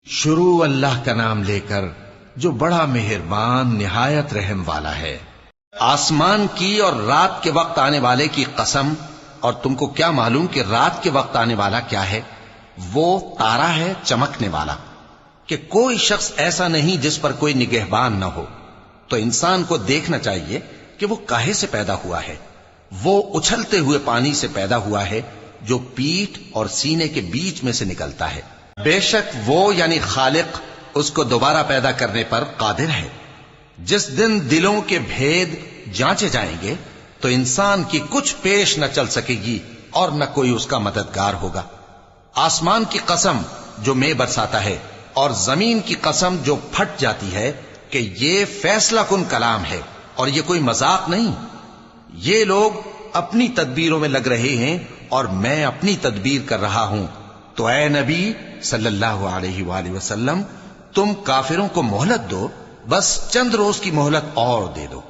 شروع اللہ کا نام لے کر جو بڑا مہربان نہایت رحم والا ہے۔ آسمان کی اور رات کے وقت آنے والے کی قسم، اور تم کو کیا معلوم کہ رات کے وقت آنے والا کیا ہے؟ وہ تارا ہے چمکنے والا، کہ کوئی شخص ایسا نہیں جس پر کوئی نگہبان نہ ہو۔ تو انسان کو دیکھنا چاہیے کہ وہ کاہے سے پیدا ہوا ہے۔ وہ اچھلتے ہوئے پانی سے پیدا ہوا ہے جو پیٹھ اور سینے کے بیچ میں سے نکلتا ہے۔ بے شک وہ یعنی خالق اس کو دوبارہ پیدا کرنے پر قادر ہے۔ جس دن دلوں کے بھید جانچے جائیں گے تو انسان کی کچھ پیش نہ چل سکے گی اور نہ کوئی اس کا مددگار ہوگا۔ آسمان کی قسم جو مے برساتا ہے، اور زمین کی قسم جو پھٹ جاتی ہے، کہ یہ فیصلہ کن کلام ہے اور یہ کوئی مذاق نہیں۔ یہ لوگ اپنی تدبیروں میں لگ رہے ہیں اور میں اپنی تدبیر کر رہا ہوں۔ تو اے نبی صلی اللہ علیہ وآلہ وسلم، تم کافروں کو مہلت دو، بس چند روز کی مہلت اور دے دو۔